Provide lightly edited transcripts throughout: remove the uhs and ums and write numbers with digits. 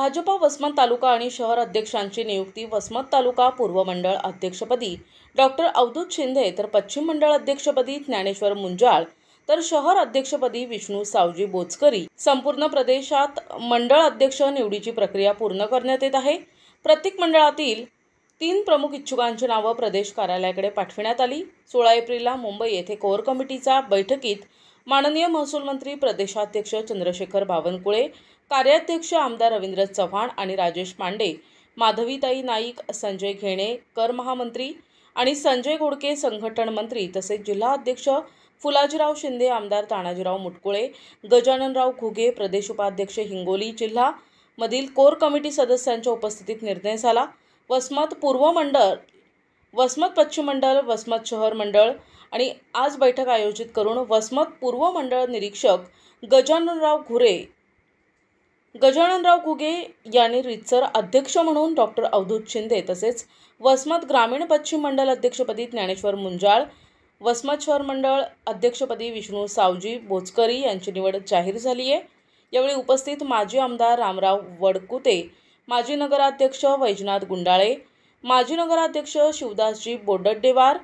भाजपा वसमत तालुका आणि शहर अध्यक्षांची नियुक्ती वसमत तालुका पूर्व मंडळ अध्यक्षपदी डॉक्टर अवधूत शिंदे तर पश्चिम मंडळ अध्यक्षपदी ज्ञानेश्वर मुंजाळ तर शहर अध्यक्षपदी विष्णू सावजी बोचकरी। संपूर्ण प्रदेशात मंडळ अध्यक्ष निवडीची प्रक्रिया पूर्ण करण्यात येत आहे। प्रत्येक मंडळातील 3 प्रमुख इच्छुकांची नावे प्रदेश कार्यालयाकडे पाठविण्यात आली। 16 एप्रिलला मुंबई येथे कोर कमिटीच्या बैठकीत माननीय महसूल मंत्री प्रदेशाध्यक्ष चंद्रशेखर बावनकुळे, कार्याध्यक्ष आमदार रवींद्र चव्हाण आणि राजेश पांडे, माधवीताई नाईक, संजय घेणे कर महामंत्री आणि संजय घोडके संघटन मंत्री तसेच जिल्हा अध्यक्ष फुलाजीराव शिंदे, आमदार तानाजीराव मुटकुळे, गजाननराव घुगे, प्रदेश उपाध्यक्ष हिंगोली जिल्हा मधील कोर कमिटी सदस्यांच्या उपस्थितीत निर्णय झाला। वसमत पूर्व मंडळ, वसमत पश्चिम मंडळ, वसमत शहर मंडळ आणि आज बैठक आयोजित करून वसमत पूर्व मंडळ निरीक्षक गजाननराव घुगे यांनी रीतसर अध्यक्ष म्हणून डॉक्टर अवधूत शिंदे तसेच वसमत ग्रामीण पश्चिम मंडळ अध्यक्षपदी ज्ञानेश्वर मुंजाळ, वसमत शहर मंडळ अध्यक्षपदी विष्णू सावजी बोचकरी यांची निवड जाहीर झाली आहे। यावेळी उपस्थित माजी आमदार रामराव वडकुते, माजी नगराध्यक्ष वैजनाथ गुंडाळे, माजी नगराध्यक्ष शिवदासजी बोडड्डेवार,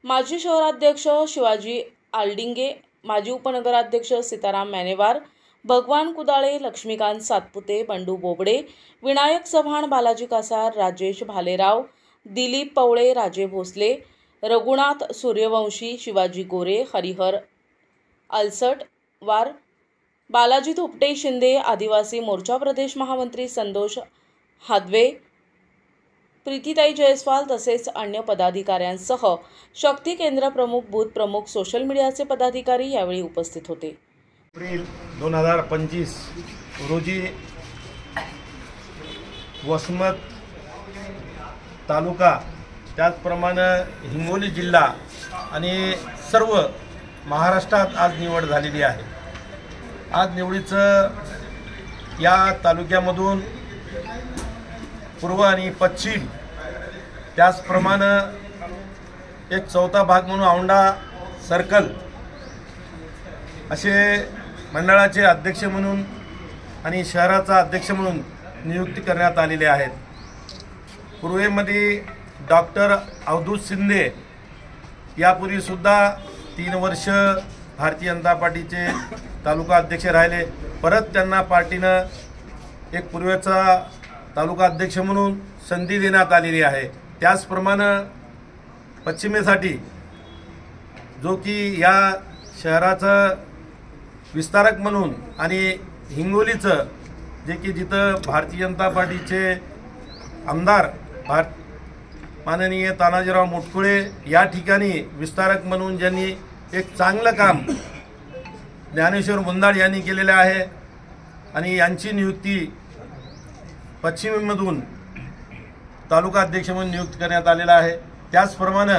माजी शहराध्यक्ष शिवाजी आलडिंगे, माजी उपनगराध्यक्ष सीताराम मॅनेवार, भगवान कुदाळे, लक्ष्मीकांत सातपुते, बंडू बोबडे, विनायक चव्हाण, बालाजी कासार, राजेश भालेराव, दिलीप पवळे, राजे भोसले, रघुनाथ सूर्यवंशी, शिवाजी गोरे, हरिहर अलसटवार, बालाजी थोपटे शिंदे, आदिवासी मोर्चा प्रदेश महामंत्री संतोष हादवे, प्रीतीताई जयस्वाल तसेच अन्य पदाधिकाऱ्यांसह शक्ती केंद्र प्रमुख, बूथ प्रमुख, सोशल मीडियाचे पदाधिकारी यावेळी उपस्थित होते। एप्रिल 2025 रोजी वसमत तालुका त्याचप्रमाणे हिंगोली जिल्हा आणि सर्व महाराष्ट्रात आज निवड झालेली आहे। आज निवडीचं या तालुक्यामधून पूर्व आणि पश्चिम त्याचप्रमाणे एक चौथा भाग म्हणून औंढा सर्कल असे मंडळाचे अध्यक्ष म्हणून आणि शहराचा अध्यक्ष म्हणून नियुक्ती करण्यात आलेले आहेत। पूर्वेमध्ये डॉक्टर अवधूत शिंदे यापूर्वीसुद्धा 3 वर्ष भारतीय जनता पार्टीचे तालुका अध्यक्ष राहिले। परत त्यांना पार्टीनं एक पूर्वेचा तालुका अध्यक्ष म्हणून संधी देण्यात आलेली आहे। त्याचप्रमाणे पश्चिमेसाठी जो की या शहराचं विस्तारक म्हणून आणि हिंगोलीचं जे की जिथं भारतीय जनता पार्टीचे आमदार माननीय तानाजीराव मुटकुळे या ठिकाणी विस्तारक म्हणून ज्यांनी एक चांगलं काम ज्ञानेश्वर मुंजाळ यांनी केलेले आहे आणि यांची नियुक्ती पश्चिमेमधून तालुका अध्यक्ष म्हणून नियुक्त करण्यात आलेला आहे। त्याचप्रमाणे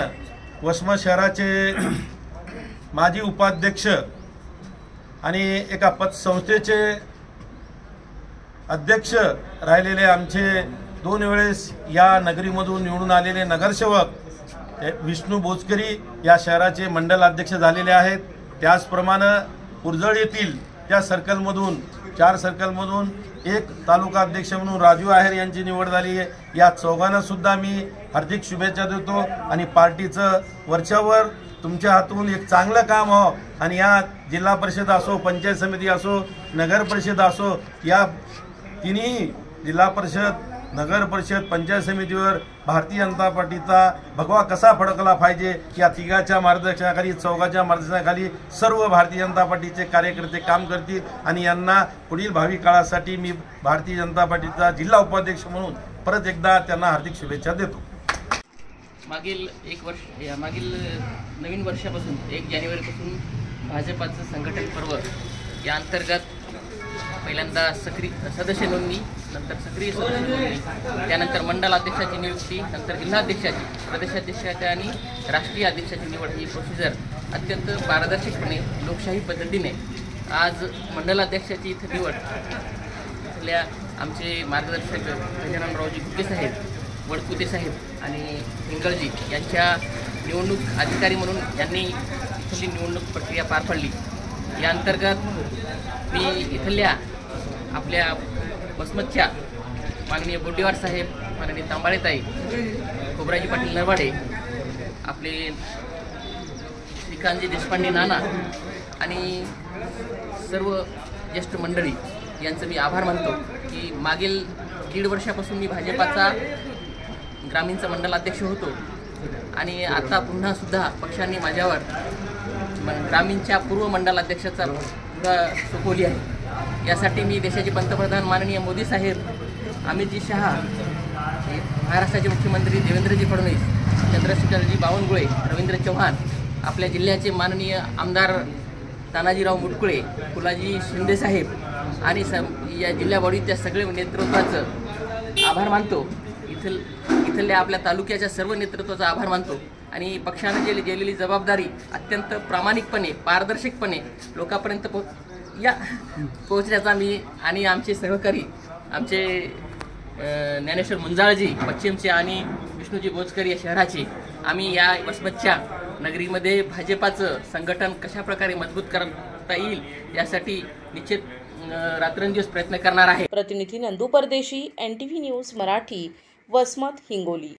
वसमत शहराचे माजी उपाध्यक्ष आणि एका पतसंस्थेचे अध्यक्ष राहिलेले आमचे 2 वेळेस या नगरीमधून निवडून आलेले नगरसेवक विष्णू बोचकरी या शहराचे मंडल अध्यक्ष झालेले आहेत। त्याचप्रमाणे पुरजळ येथील त्या सर्कलमधून 4 सर्कलमधून एक तालुका अध्यक्ष म्हणून राजू आहेर यांची निवड झाली आहे। या चौघांना सुद्धा मी हार्दिक शुभेच्छा देतो आणि पार्टीचं वरच्यावर तुमच्या हातून एक चांगलं काम हो आणि या जिल्हा परिषद असो, पंचायत समिती असो, नगर परिषद असो, या तिन्ही जिल्हा परिषद, नगर परिषद, पंचायत समितीवर भारतीय जनता पार्टीचा भगवा कसा फडकला पाहिजे या तिघाच्या मार्गदर्शनाखाली, चौघाच्या मार्गदर्शनाखाली सर्व भारतीय जनता पार्टीचे कार्यकर्ते काम करतील आणि यांना पुढील भावी काळासाठी मी भारतीय जनता पार्टीचा जिल्हा उपाध्यक्ष म्हणून परत एकदा त्यांना हार्दिक शुभेच्छा देतो। मागील नवीन वर्षापासून 1 जानेवारीपासून भाजपाचं संघटन पर्व या अंतर्गत पहिल्यांदा सदस्य नोंदणी, नंतर सक्रिय सदस्य नोंदणी, त्यानंतर मंडल अध्यक्षाची नियुक्ती, नंतर जिल्हाध्यक्षाची, प्रदेशाध्यक्षाची आणि राष्ट्रीय अध्यक्षाची निवड ही प्रोसिजर अत्यंत पारदर्शकपणे लोकशाही पद्धतीने आज मंडलाध्यक्षाची इथं निवड इथल्या आमचे मार्गदर्शक गजाननरावजी घुगे साहेब, वडकुते साहेब आणि हिंगळजी यांच्या निवडणूक अधिकारी म्हणून यांनी इथली निवडणूक प्रक्रिया पार पाडली। या अंतर्गत मी इथल्या आपल्या वसमतच्या माननीय बोड्डेवार साहेब, माननीय तांबाळेताई, खोबराजी पाटील नरवाडे, आपले श्रीकांतजी देशपांडे नाना आणि सर्व ज्येष्ठ मंडळी यांचं मी आभार मानतो की मागील 1.5 वर्षापासून मी भाजपाचा ग्रामीणचा मंडलाध्यक्ष होतो आणि आता पुन्हा सुद्धा पक्षांनी माझ्यावर ग्रामीणच्या पूर्व मंडलाध्यक्षाचा पुरा सोपवली आहे। यासाठी मी देशाचे पंतप्रधान माननीय मोदी साहेब, अमितजी शहा, महाराष्ट्राचे मुख्यमंत्री देवेंद्रजी फडणवीस, चंद्रशेखरजी बावनकुळे, रवींद्र चव्हाण, आपल्या जिल्ह्याचे माननीय आमदार तानाजीराव मुटकुळे, फुलाजी शिंदेसाहेब आणि या जिल्हा बॉडीच्या सगळे नेतृत्वाचं आभार मानतो। इथल्या आपल्या तालुक्याच्या सर्व नेतृत्वाचा आभार मानतो आणि पक्षाने दिलेली जबाबदारी अत्यंत प्रामाणिकपणे, पारदर्शकपणे लोकांपर्यंत पोहोचण्याचा मी आणि आमचे सहकारी, आमचे ज्ञानेश्वर मुंजाळजी पश्चिमचे आणि विष्णूजी बोचकर या शहराचे, आम्ही या वसमतच्या नगरीमध्ये भाजपाचं संघटन कशा प्रकारे मजबूत करता येईल यासाठी निश्चित रात्रंदिवस प्रयत्न करणार आहे। प्रतिनिधी नंदू परदेशी, NTV न्यूज मराठी, वसमत, हिंगोली।